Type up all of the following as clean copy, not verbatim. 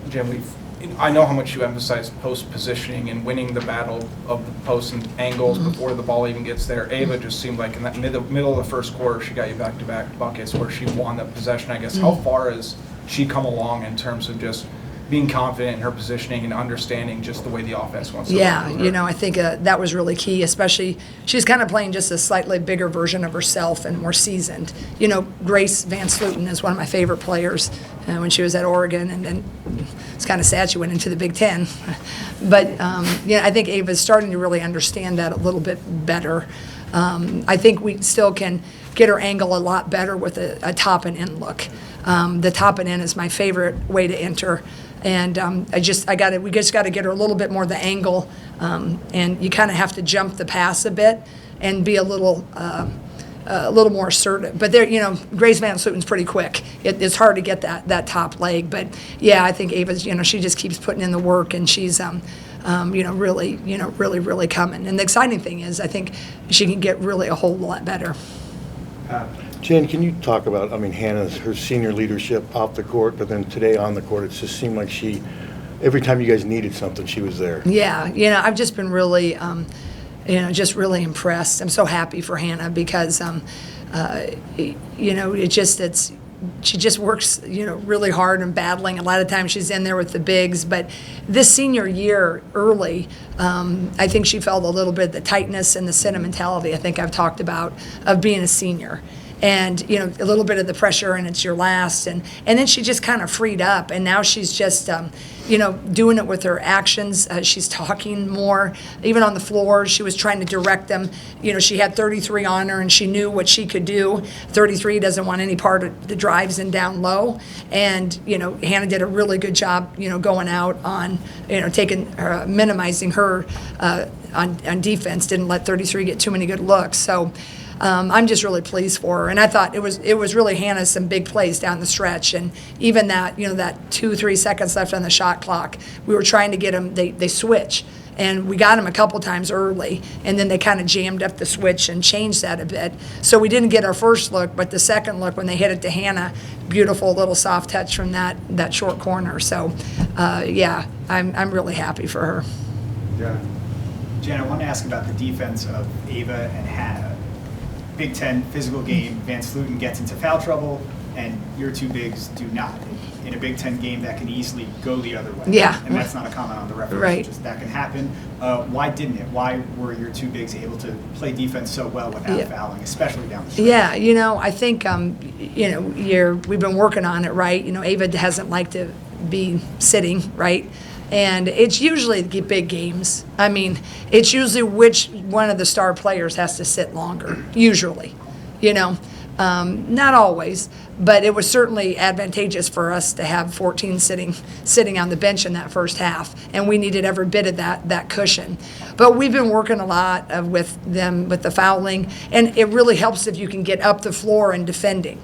Jim, I know how much you emphasize post positioning and winning the battle of the post and angles before the ball even gets there. Ava just seemed like in that middle of the first quarter, she got you back-to-back buckets where she won the possession, I guess. How far has she come along in terms of just being confident in her positioning and understanding just the way the offense wants to work? Yeah, I think that was really key, especially she's kind of playing just a slightly bigger version of herself and more seasoned. Grace Van Sluten is one of my favorite players when she was at Oregon, and then it's kind of sad she went into the Big Ten. But, I think Ava's starting to really understand that a little bit better. I think we still can get her angle a lot better with a top and in look. The top and in is my favorite way to enter. And we just got to get her a little bit more the angle, and you kind of have to jump the pass a bit and be a little more assertive. But there, Grace Van Sluten's pretty quick. It's hard to get that top leg, but yeah, I think Ava's, she just keeps putting in the work, and she's really coming. And the exciting thing is, I think she can get really a whole lot better. Jen, can you talk about, Hannah's, her senior leadership off the court, but then today on the court, it just seemed like every time you guys needed something, she was there. Yeah, I've just been really, just really impressed. I'm so happy for Hannah because, she just works, really hard and battling. A lot of times she's in there with the bigs, but this senior year early, I think she felt a little bit the tightness and the sentimentality I think I've talked about of being a senior. And, a little bit of the pressure, and it's your last. And then she just kind of freed up, and now she's just, doing it with her actions. She's talking more. Even on the floor, she was trying to direct them. She had 33 on her, and she knew what she could do. 33 doesn't want any part of the drives and down low. And, Hannah did a really good job, going out on, minimizing her on defense, didn't let 33 get too many good looks. So I'm just really pleased for her, and I thought it was really Hannah some big plays down the stretch, and even that that 2-3 seconds left on the shot clock, we were trying to get them. They switch, and we got them a couple times early, and then they kind of jammed up the switch and changed that a bit. So we didn't get our first look, but the second look when they hit it to Hannah, beautiful little soft touch from that short corner. So I'm really happy for her. Yeah. Jen, I want to ask about the defense of Ava and Hannah. Big Ten physical game, Van Sluten gets into foul trouble, and your two bigs do not. In a Big Ten game, that can easily go the other way. Yeah. And that's not a comment on the referee. Right. Just that can happen. Why didn't it? Why were your two bigs able to play defense so well without fouling, especially down the stretch? Yeah, I think, we've been working on it, right? Ava hasn't liked to be sitting, right? And it's usually the big games. It's usually which one of the star players has to sit longer, usually, not always, but it was certainly advantageous for us to have 14 sitting on the bench in that first half, and we needed every bit of that cushion. But we've been working a lot with them with the fouling, and it really helps if you can get up the floor and defending.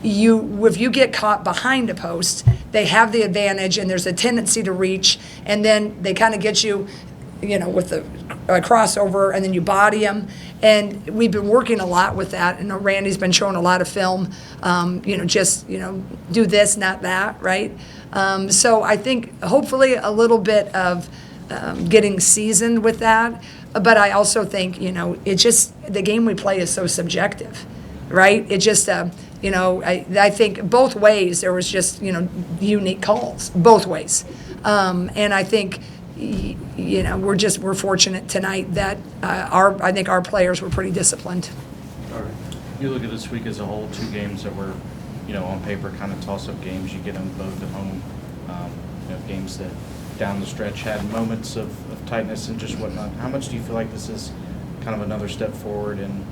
If you get caught behind a post, they have the advantage, and there's a tendency to reach, and then they kind of get you, with the crossover, and then you body them. And we've been working a lot with that. And Randy's been showing a lot of film, do this, not that, right? So I think hopefully a little bit of getting seasoned with that. But I also think, it's just the game we play is so subjective, right? It just, I think both ways there was just, unique calls, both ways. And I think, we're fortunate tonight that I think our players were pretty disciplined. You look at this week as a whole, two games that were, on paper kind of toss-up games. You get them both at home, games that down the stretch had moments of tightness and just whatnot. How much do you feel like this is kind of another step forward in,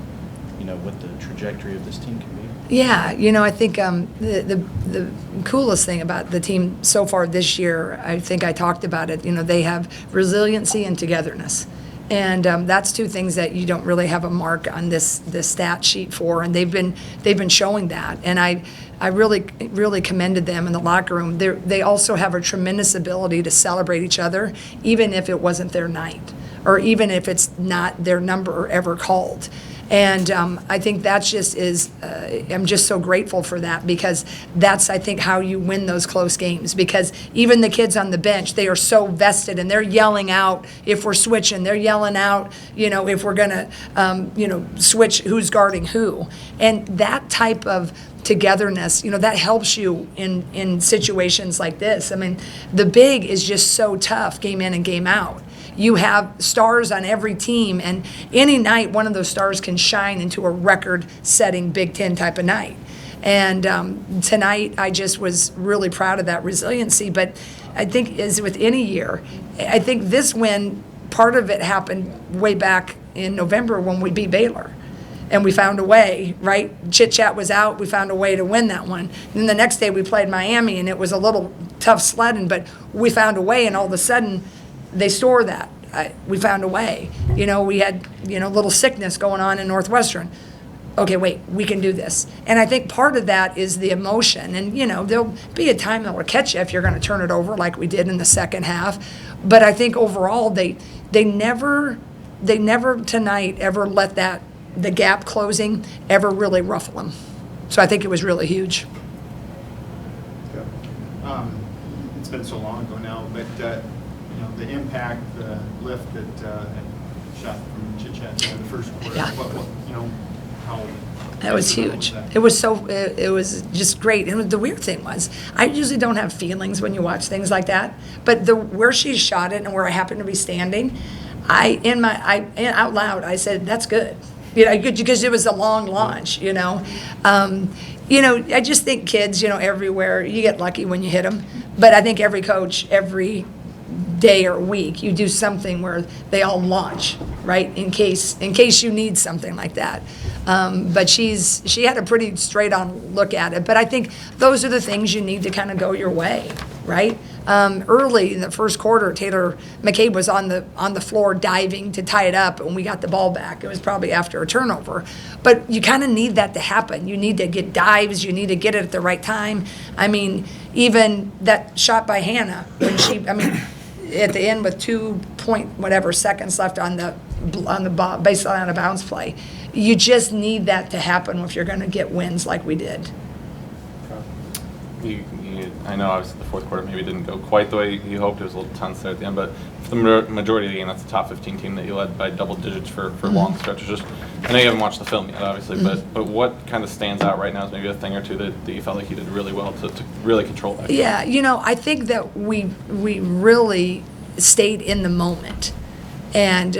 what the trajectory of this team can be? Yeah, I think the coolest thing about the team so far this year, I think I talked about it, they have resiliency and togetherness. And that's two things that you don't really have a mark on this stat sheet for, and they've been showing that. And I really commended them in the locker room. They also have a tremendous ability to celebrate each other, even if it wasn't their night, or even if it's not their number ever called. And I think that's just I'm just so grateful for that, because that's, I think, how you win those close games. Because even the kids on the bench, they are so vested, and they're yelling out if we're switching. They're yelling out, if we're going to, switch who's guarding who. And that type of togetherness, that helps you in situations like this. I mean, the big is just so tough game in and game out. You have stars on every team, and any night one of those stars can shine into a record-setting Big Ten type of night. And tonight I just was really proud of that resiliency. But I think, as with any year, I think this win, part of it happened way back in November when we beat Baylor. And we found a way, right? Chit Chat was out. We found a way to win that one. And then the next day we played Miami, and it was a little tough sledding, but we found a way, and all of a sudden they store that. We found a way. We had, little sickness going on in Northwestern. Okay, wait, we can do this. And I think part of that is the emotion. And, there'll be a time that will catch you if you're going to turn it over like we did in the second half. But I think overall they never tonight ever let the gap closing ever really ruffle them. So I think it was really huge. It's been so long ago now, but the impact, the lift that shot from Chit Chat in the first quarter. Yeah. How That was huge. It was just great. And the weird thing was, I usually don't have feelings when you watch things like that, but where she shot it and where I happened to be standing, out loud I said, "That's good." Because it was a long launch. I just think kids, everywhere, you get lucky when you hit them. But I think every coach, every day or week, you do something where they all launch, right? In case you need something like that. But she had a pretty straight on look at it. But I think those are the things you need to kind of go your way, right? Early in the first quarter, Taylor McCabe was on the floor diving to tie it up, and we got the ball back. It was probably after a turnover. But you kind of need that to happen. You need to get dives. You need to get it at the right time. I mean, even that shot by Hannah, when at the end with 2 seconds left on the baseline out of bounds play. You just need that to happen if you're going to get wins like we did. I know obviously the fourth quarter maybe didn't go quite the way you hoped. It was a little tense there at the end, but for the majority of the game, that's a top 15 team that you led by double digits for long stretches. I know you haven't watched the film yet, obviously, but what kind of stands out right now is maybe a thing or two that you felt like you did really well to really control that game? Yeah, I think that we really stayed in the moment. And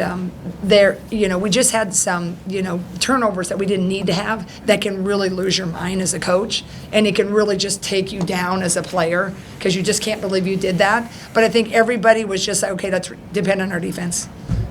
we just had some, turnovers that we didn't need to have that can really lose your mind as a coach. And it can really just take you down as a player because you just can't believe you did that. But I think everybody was just like, okay, let's depend on our defense.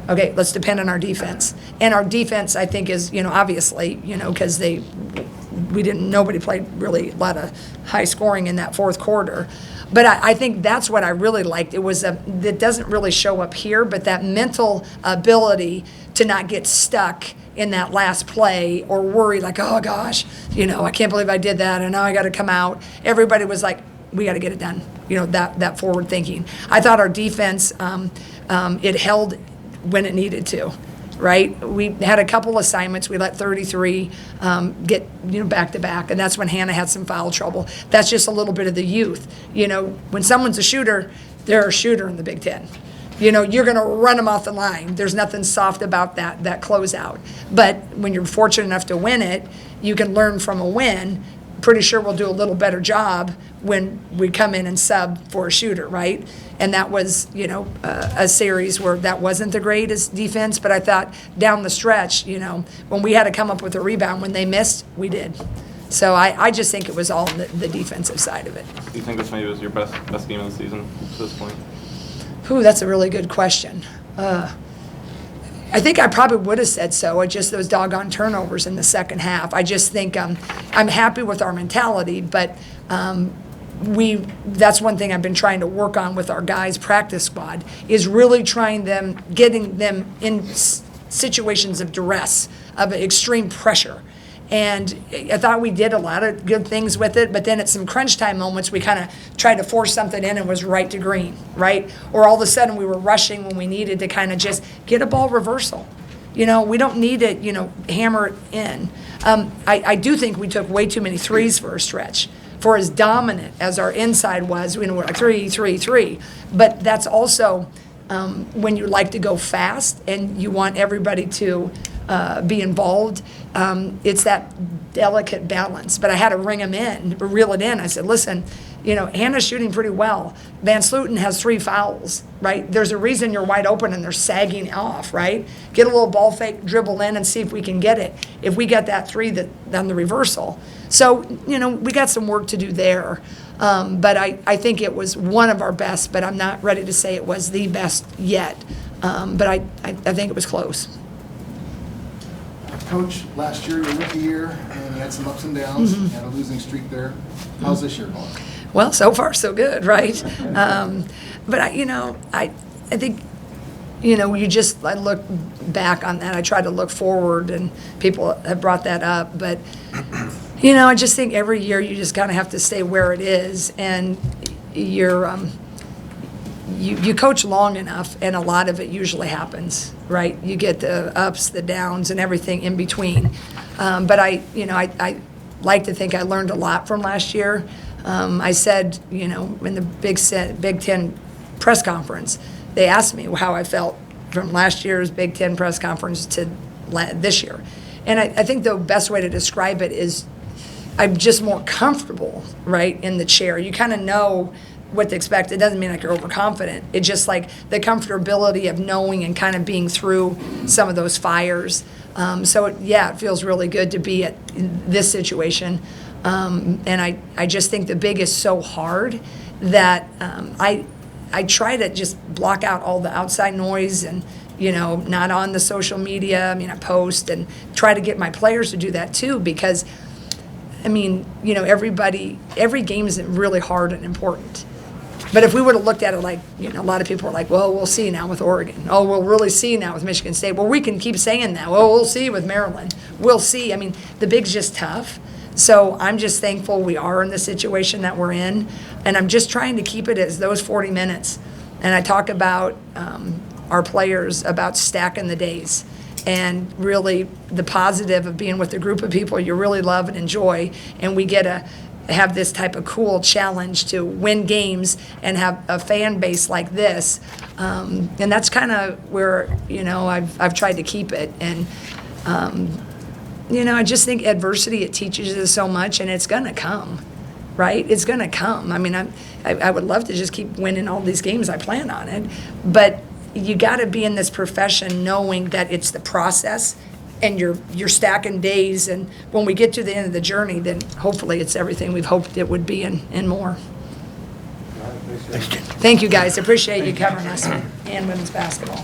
Okay, let's depend on our defense. And our defense, I think, is, obviously, because nobody played really a lot of high scoring in that fourth quarter. But I think that's what I really liked. It was that doesn't really show up here, but that mental ability to not get stuck in that last play or worry like, oh gosh, I can't believe I did that and now I got to come out. Everybody was like, we got to get it done. That forward thinking. I thought our defense, it held when it needed to. Right? We had a couple assignments. We let 33 get, back to back, and that's when Hannah had some foul trouble. That's just a little bit of the youth. When someone's a shooter, they're a shooter in the Big Ten. You're going to run them off the line. There's nothing soft about that closeout. But when you're fortunate enough to win it, you can learn from a win. Pretty sure we'll do a little better job when we come in and sub for a shooter, right? And that was, a series where that wasn't the greatest defense, but I thought down the stretch, when we had to come up with a rebound, when they missed, we did. So I just think it was all the defensive side of it. Do you think this maybe was your best game of the season to this point? Ooh, that's a really good question. I think I probably would have said so. It's just those doggone turnovers in the second half. I just think I'm happy with our mentality, but that's one thing I've been trying to work on with our guys' practice squad is really getting them in situations of duress, of extreme pressure. And I thought we did a lot of good things with it, but then at some crunch time moments, we kind of tried to force something in and was right to green, right? Or all of a sudden we were rushing when we needed to kind of just get a ball reversal. We don't need to, hammer it in. I do think we took way too many threes for a stretch. For as dominant as our inside was, we're like 3, 3, 3. But that's also when you like to go fast and you want everybody to be involved. It's that delicate balance. But I had to ring them in, reel it in. I said, listen, Hannah's shooting pretty well. Van Sluten has 3 fouls, right? There's a reason you're wide open and they're sagging off, right? Get a little ball fake, dribble in, and see if we can get it. If we get that 3, then the reversal. So, we got some work to do there. But I think it was one of our best, but I'm not ready to say it was the best yet. But I think it was close. Coach, last year, your rookie year, and you had some ups and downs. You had a losing streak there. How's this year going? Well, so far so good, right? But I think, I look back on that. I try to look forward, and people have brought that up. But, I just think every year you just kind of have to stay where it is, and you coach long enough, and a lot of it usually happens, right? You get the ups, the downs, and everything in between. But I like to think I learned a lot from last year. I said, in the Big Ten press conference, they asked me how I felt from last year's Big Ten press conference to this year. And I think the best way to describe it is I'm just more comfortable, right, in the chair. You kind of know what to expect. It doesn't mean like you're overconfident. It's just like the comfortability of knowing and kind of being through some of those fires. So, it feels really good to be in this situation. And I just think the big is so hard that I try to just block out all the outside noise and, not on the social media. I post and try to get my players to do that too because, every game is really hard and important. But if we would have looked at it like, a lot of people are like, well, we'll see now with Oregon. Oh, we'll really see now with Michigan State. Well, we can keep saying that. Well, we'll see with Maryland. We'll see. The Big's just tough. So I'm just thankful we are in the situation that we're in. And I'm just trying to keep it as those 40 minutes. And I talk about our players, about stacking the days. And really the positive of being with a group of people you really love and enjoy. And we get to have this type of cool challenge to win games and have a fan base like this. And that's kind of where, I've tried to keep it. And, I just think adversity, it teaches us so much, and it's going to come, right? It's going to come. I would love to just keep winning all these games. I plan on it. But you got to be in this profession knowing that it's the process and you're stacking days, and when we get to the end of the journey, then hopefully it's everything we've hoped it would be and more. Thank you, guys. Appreciate you covering us and women's basketball.